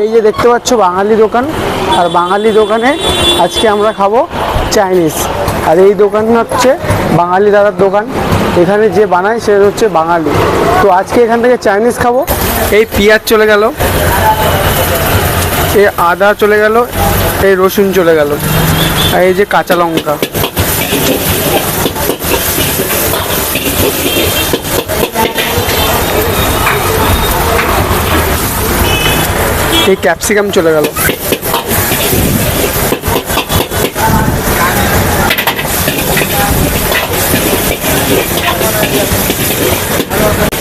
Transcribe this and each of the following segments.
এই যে দেখতে পাচ্ছ বাঙালি দোকান, আর বাঙালি দোকানে আজকে আমরা খাবো চাইনিজ। আর এই দোকান হচ্ছে বাঙালি দাদার দোকান, এখানে যে বানায় সে হচ্ছে বাঙালি। তো আজকে এখান থেকে চাইনিজ খাবো। এই পেঁয়াজ চলে গেল, এই আদা চলে গেল, এই রসুন চলে গেল, আর এই যে কাঁচা লঙ্কা। এই ক্যাপসিকাম চলে গেল।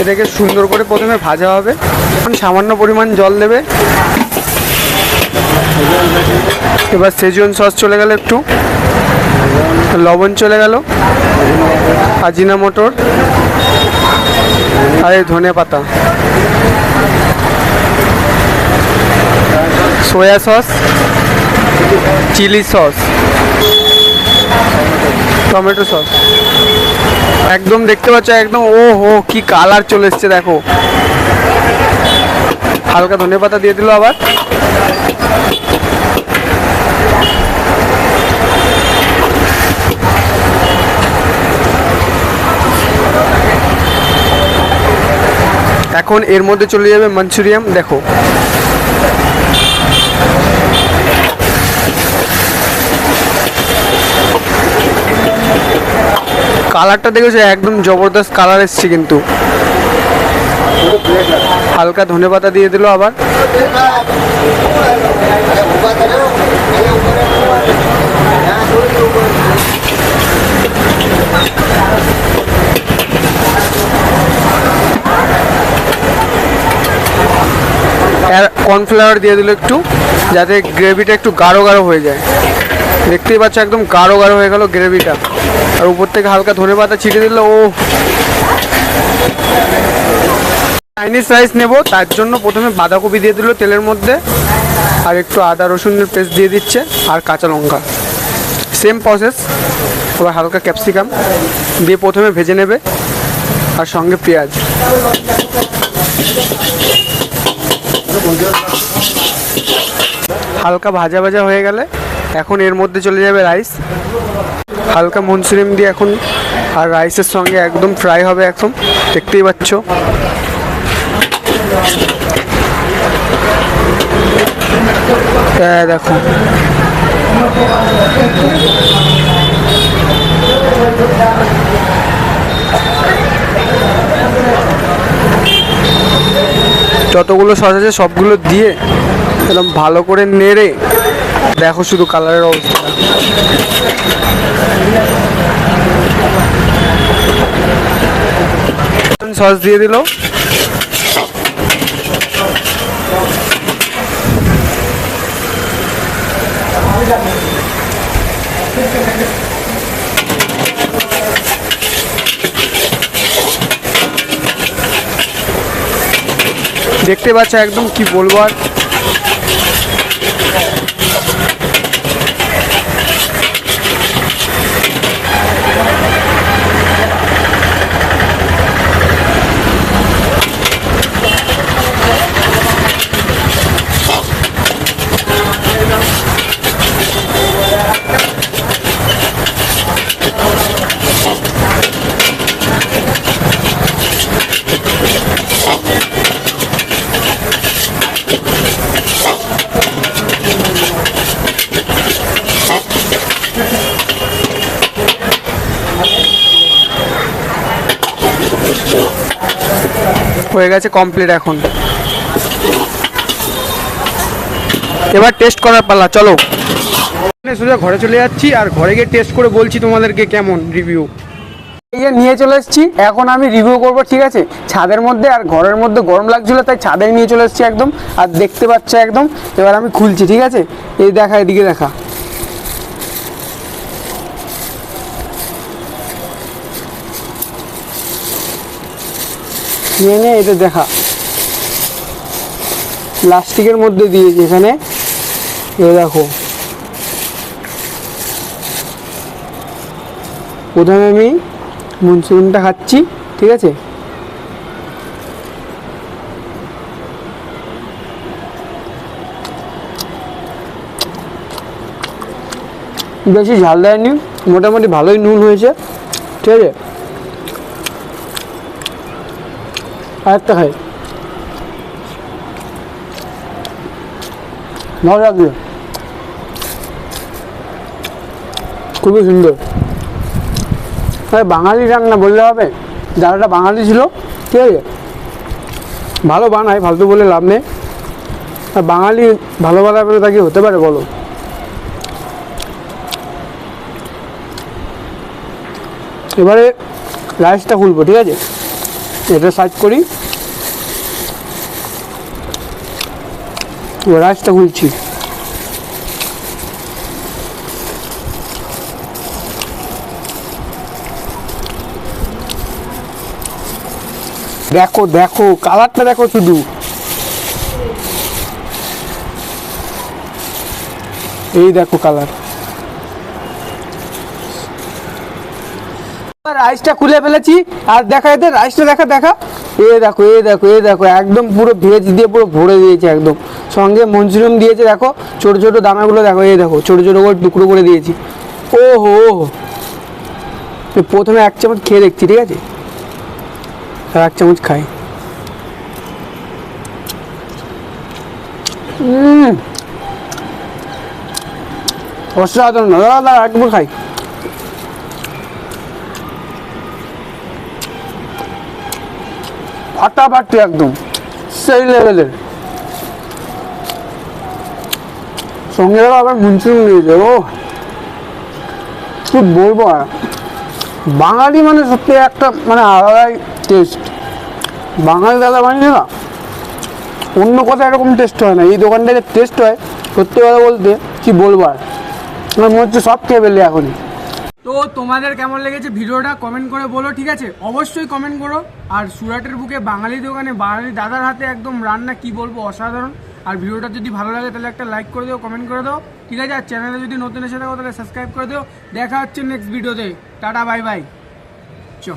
এটাকে সুন্দর করে প্রথমে ভাজা হবে, এখন সামান্য পরিমাণ জল দেবে। এবার সেজওয়ান সস চলে গেল, একটু লবণ চলে গেল, আজিনা মটর, আর এই ধনে পাতা, soya sauce, chilli sauce, tomato sauce. একদম দেখতে পাচ্ছ একদম, ও হো কি কালার চলে এসছে দেখো। হালকা ধনে পাতা দিয়ে দিল আবার। এখন এর মধ্যে চলে যাবে মাঞ্চুরিয়ান। দেখো কালারটা দেখেছো, একদম জবরদস্ত কালার এসছে কিন্তু। হালকা ধনেপাতা দিয়ে দিল আবার। কর্নফ্লাওয়ার দিয়ে দিল একটু, যাতে গ্রেভিটা একটু গাঢ় গাঢ় হয়ে যায়। দেখতেই পাচ্ছ একদম গাঢ় গাঢ় হয়ে গেল গ্রেভিটা। আর উপর থেকে হালকা ধনেপাতা ছিটিয়ে দিল। ও চাইনিজ রাইস নেব, তার জন্য প্রথমে বাঁধাকপি দিয়ে দিল তেলের মধ্যে, আর একটু আদা রসুনের পেস্ট দিয়ে দিচ্ছে, আর কাঁচা লঙ্কা। Same process. এবার হালকা ক্যাপসিকাম দিয়ে প্রথমে ভেজে নেবে, আর সঙ্গে পেঁয়াজ। হালকা ভাজা ভাজা হয়ে গেলে এখন এর মধ্যে চলে যাবে রাইস। হালকা মনচুরিয়ান দিয়ে এখন, আর রাইসের সঙ্গে একদম ফ্রাই হবে একদম। দেখতেই পাচ্ছ দেখো। যতগুলো সস আছে সবগুলো দিয়ে একদম ভালো করে নেড়ে দেখো শুধু কালারের অবস্থা। সস দিয়ে দিল। দেখতে পাচ্ছ একদম কি বলবো আর। হয়ে গেছে কমপ্লিট। এখন এবার টেস্ট করার পালা, চলো। সোজা ঘরে চলে যাচ্ছি, আর ঘরে গিয়ে টেস্ট করে বলছি তোমাদেরকে কেমন রিভিউ। এই যে নিয়ে চলে এসেছি, এখন আমি রিভিউ করব, ঠিক আছে। ছাদের মধ্যে, আর ঘরের মধ্যে গরম লাগছিল তাই ছাদে নিয়ে চলে এসেছি একদম। আর দেখতে পাচ্ছ একদম। এবার আমি খুলছি, ঠিক আছে। এই দেখা, এদিকে দেখা। নিয়ে নে, এটা দেখা, প্লাস্টিকের মধ্যে দিয়েছি এখানে। এ দেখো, প্রথমে আমি মনচুরিয়ানটা খাচ্ছি, ঠিক আছে। বেশি ঝাল দেয়নি, মোটামুটি ভালোই নুন হয়েছে, ঠিক আছে। আরেকটা খাই, ভালো লাগবে, খুবই সুন্দর। বাঙালি রান্না বললে হবে, যারা বাঙালি ছিল, ঠিক আছে, ভালো বানায়, ফালতু বলে লাভ নেই। আর বাঙালি ভালো বানাবে তা কি হতে পারে বলো। এবারে রাইসটা খুলবো, ঠিক আছে, এটা সাইড করি, রাইসটা খুলছি। দেখো দেখো কালারটা দেখো শুধু, এই দেখো কালার। রাইসটা খুলে ফেলেছি, আর দেখা এতে রাইসটা দেখা এ দেখো এ দেখো এ দেখো, একদম পুরো ভেজ দিয়ে পুরো ভরে দিয়েছে একদম, সঙ্গে মঞ্চুরিয়ান দিয়েছে দেখো, ছোট ছোট দানাগুলো দেখো, এই দেখো ছোট ছোট করে টুকরো করে দিয়েছি। ও হো, প্রথমে 1 চামচ খেয়ে দেখছি, ঠিক আছে, আর 1 চামচ খাই। অসাধারণ, দাদা একবার খাই। ফাটাফাটি একদম সেই লেভেলের, সঙ্গে আবার মঞ্চুরিয়ান দিয়েছে। ও কি বলবো, আর বাঙালি মানে সত্যি একটা মানে আলাদাই টেস্ট। বাঙালি দাদা বানিয়ে না, অন্য কোথাও এরকম টেস্ট হয় না, এই দোকানটাতে টেস্ট হয় সত্যি কথা বলতে, কি বলবো আর, আমার মনে হচ্ছে সব খেয়ে ফেললে এখনই। তো তোমাদের কেমন লেগেছে ভিডিওটা কমেন্ট করে বলো, ঠিক আছে, অবশ্যই কমেন্ট করো। আর সুরাটের বুকে বাঙালি দোকানে বাঙালি দাদার হাতে একদম রান্না, কি বলবো, অসাধারণ। আর ভিডিওটা যদি ভালো লাগে তাহলে একটা লাইক করে দিও, কমেন্ট করে দাও, ঠিক আছে। আর চ্যানেলে যদি নতুন এসে থাকো তাহলে সাবস্ক্রাইব করে দিও। দেখা হচ্ছে নেক্সট ভিডিওতে, টাটা বাই বাই, চো।